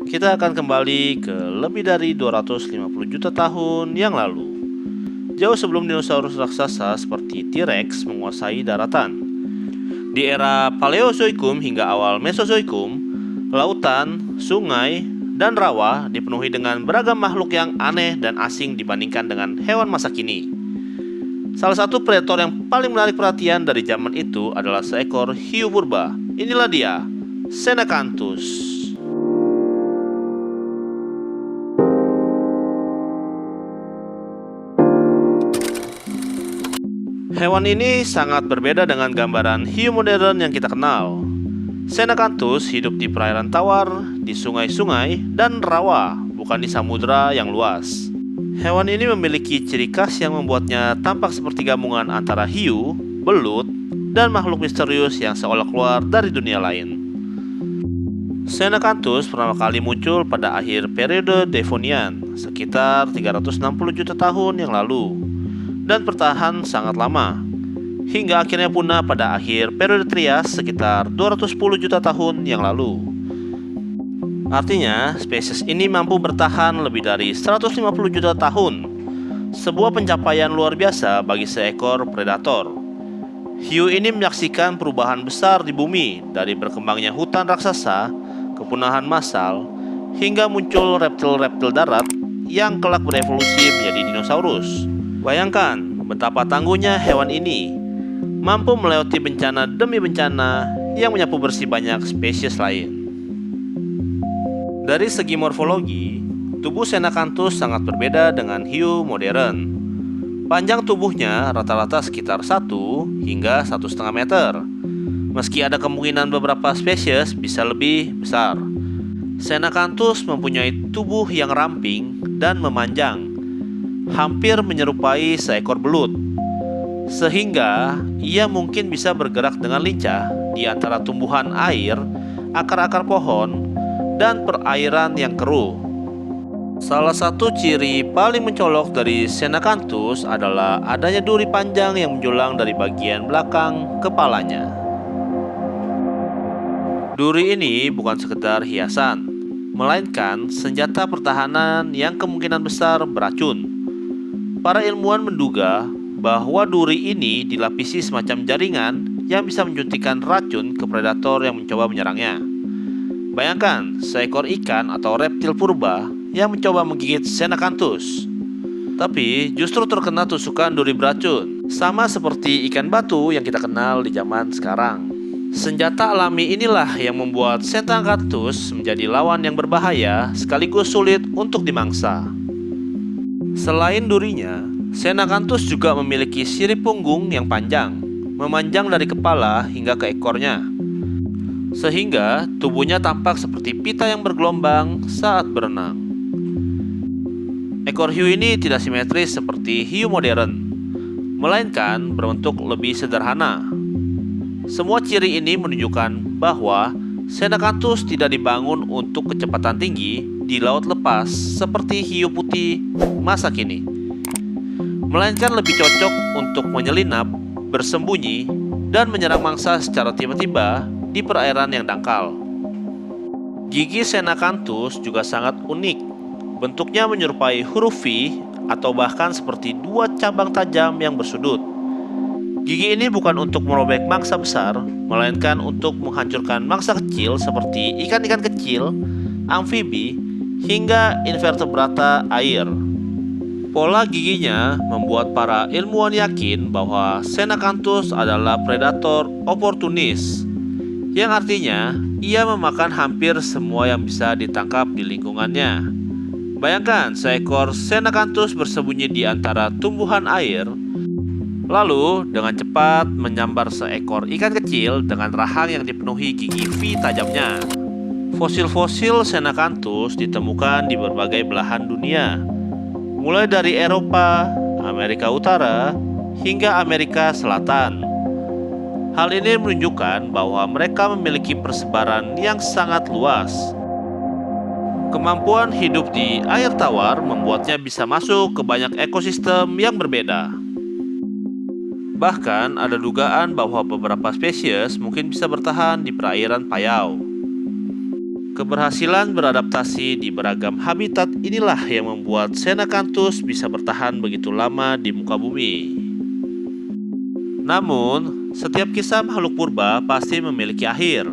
Kita akan kembali ke lebih dari 250 juta tahun yang lalu, jauh sebelum dinosaurus raksasa seperti T-Rex menguasai daratan. Di era Paleozoikum hingga awal Mesozoikum, lautan, sungai, dan rawa dipenuhi dengan beragam makhluk yang aneh dan asing dibandingkan dengan hewan masa kini. Salah satu predator yang paling menarik perhatian dari zaman itu adalah seekor hiu purba. Inilah dia, Senacanthus. Hewan ini sangat berbeda dengan gambaran hiu modern yang kita kenal. Senacanthus hidup di perairan tawar, di sungai-sungai, dan rawa, bukan di samudera yang luas. Hewan ini memiliki ciri khas yang membuatnya tampak seperti gabungan antara hiu, belut, dan makhluk misterius yang seolah keluar dari dunia lain. Senacanthus pertama kali muncul pada akhir periode Devonian, sekitar 360 juta tahun yang lalu, dan bertahan sangat lama, hingga akhirnya punah pada akhir periode Trias sekitar 210 juta tahun yang lalu. Artinya, spesies ini mampu bertahan lebih dari 150 juta tahun, sebuah pencapaian luar biasa bagi seekor predator. Hiu ini menyaksikan perubahan besar di bumi, dari berkembangnya hutan raksasa, kepunahan massal, hingga muncul reptil-reptil darat yang kelak berevolusi menjadi dinosaurus. Bayangkan betapa tangguhnya hewan ini, mampu melewati bencana demi bencana yang menyapu bersih banyak spesies lain. Dari segi morfologi, tubuh Senacanthus sangat berbeda dengan hiu modern. Panjang tubuhnya rata-rata sekitar 1 hingga 1,5 meter. Meski ada kemungkinan beberapa spesies bisa lebih besar, Senacanthus mempunyai tubuh yang ramping dan memanjang, hampir menyerupai seekor belut, sehingga ia mungkin bisa bergerak dengan lincah di antara tumbuhan air, akar-akar pohon, dan perairan yang keruh. Salah satu ciri paling mencolok dari Senacanthus adalah adanya duri panjang yang menjulang dari bagian belakang kepalanya. Duri ini bukan sekedar hiasan, melainkan senjata pertahanan yang kemungkinan besar beracun. Para ilmuwan menduga bahwa duri ini dilapisi semacam jaringan yang bisa menyuntikkan racun ke predator yang mencoba menyerangnya. Bayangkan seekor ikan atau reptil purba yang mencoba menggigit Senacanthus, tapi justru terkena tusukan duri beracun, sama seperti ikan batu yang kita kenal di zaman sekarang. Senjata alami inilah yang membuat Senacanthus menjadi lawan yang berbahaya sekaligus sulit untuk dimangsa. Selain durinya, Senacanthus juga memiliki sirip punggung yang panjang, memanjang dari kepala hingga ke ekornya, sehingga tubuhnya tampak seperti pita yang bergelombang saat berenang. Ekor hiu ini tidak simetris seperti hiu modern, melainkan berbentuk lebih sederhana. Semua ciri ini menunjukkan bahwa Senacanthus tidak dibangun untuk kecepatan tinggi di laut lepas seperti hiu putih masa kini, melainkan lebih cocok untuk menyelinap, bersembunyi, dan menyerang mangsa secara tiba-tiba di perairan yang dangkal. Gigi Senacanthus juga sangat unik. Bentuknya menyerupai huruf V atau bahkan seperti dua cabang tajam yang bersudut. Gigi ini bukan untuk merobek mangsa besar, melainkan untuk menghancurkan mangsa kecil seperti ikan-ikan kecil, amfibi, hingga invertebrata air. Pola giginya membuat para ilmuwan yakin bahwa Senacanthus adalah predator oportunis, yang artinya ia memakan hampir semua yang bisa ditangkap di lingkungannya. Bayangkan seekor Senacanthus bersembunyi di antara tumbuhan air, lalu dengan cepat menyambar seekor ikan kecil dengan rahang yang dipenuhi gigi V tajamnya. Fosil-fosil Senacanthus ditemukan di berbagai belahan dunia, mulai dari Eropa, Amerika Utara, hingga Amerika Selatan. Hal ini menunjukkan bahwa mereka memiliki persebaran yang sangat luas. Kemampuan hidup di air tawar membuatnya bisa masuk ke banyak ekosistem yang berbeda. Bahkan ada dugaan bahwa beberapa spesies mungkin bisa bertahan di perairan payau. Keberhasilan beradaptasi di beragam habitat inilah yang membuat Xenakantus bisa bertahan begitu lama di muka bumi. Namun, setiap kisah makhluk purba pasti memiliki akhir.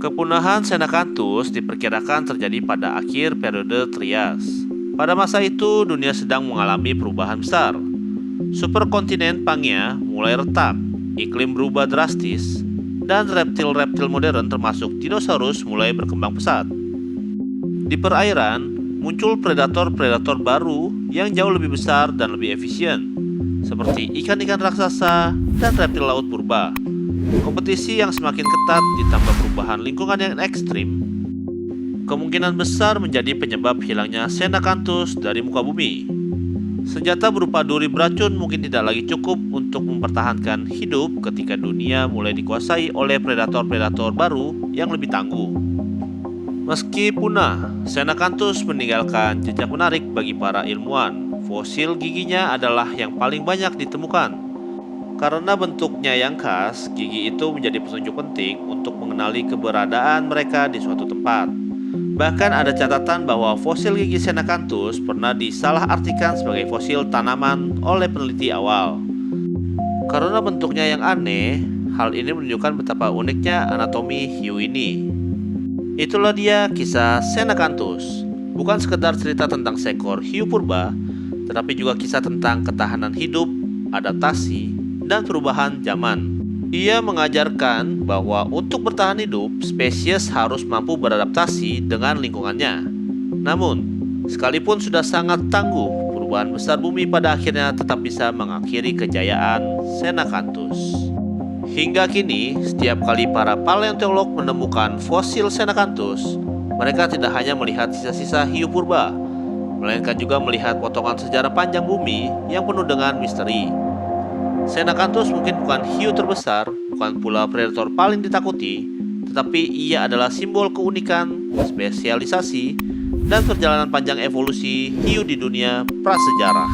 Kepunahan Xenakantus diperkirakan terjadi pada akhir periode Trias. Pada masa itu, dunia sedang mengalami perubahan besar. Superkontinen Pangea mulai retak, iklim berubah drastis, dan reptil-reptil modern termasuk dinosaurus mulai berkembang pesat. Di perairan, muncul predator-predator baru yang jauh lebih besar dan lebih efisien, seperti ikan-ikan raksasa dan reptil laut purba. Kompetisi yang semakin ketat ditambah perubahan lingkungan yang ekstrim, kemungkinan besar menjadi penyebab hilangnya Xenakantus dari muka bumi. Senjata berupa duri beracun mungkin tidak lagi cukup untuk mempertahankan hidup ketika dunia mulai dikuasai oleh predator-predator baru yang lebih tangguh. Meski punah, Xenakantus meninggalkan jejak menarik bagi para ilmuwan. Fosil giginya adalah yang paling banyak ditemukan. Karena bentuknya yang khas, gigi itu menjadi petunjuk penting untuk mengenali keberadaan mereka di suatu tempat. Bahkan ada catatan bahwa fosil gigi Xenakantus pernah disalahartikan sebagai fosil tanaman oleh peneliti awal. Karena bentuknya yang aneh, hal ini menunjukkan betapa uniknya anatomi hiu ini. Itulah dia kisah Xenakantus. Bukan sekedar cerita tentang seekor hiu purba, tetapi juga kisah tentang ketahanan hidup, adaptasi, dan perubahan zaman. Ia mengajarkan bahwa untuk bertahan hidup, spesies harus mampu beradaptasi dengan lingkungannya. Namun, sekalipun sudah sangat tangguh, perubahan besar bumi pada akhirnya tetap bisa mengakhiri kejayaan Xenakantus. Hingga kini, setiap kali para paleontolog menemukan fosil Xenakantus, mereka tidak hanya melihat sisa-sisa hiu purba, melainkan juga melihat potongan sejarah panjang bumi yang penuh dengan misteri. Xenakantus mungkin bukan hiu terbesar, bukan pula predator paling ditakuti, tetapi ia adalah simbol keunikan, spesialisasi, dan perjalanan panjang evolusi hiu di dunia prasejarah.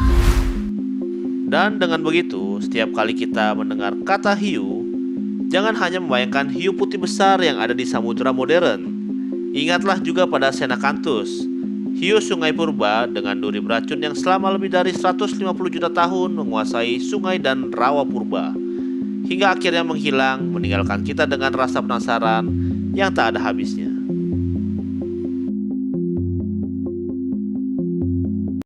Dan dengan begitu, setiap kali kita mendengar kata hiu, jangan hanya membayangkan hiu putih besar yang ada di samudera modern. Ingatlah juga pada Xenakantus, hiu sungai purba dengan duri beracun yang selama lebih dari 150 juta tahun menguasai sungai dan rawa purba, hingga akhirnya menghilang, meninggalkan kita dengan rasa penasaran yang tak ada habisnya.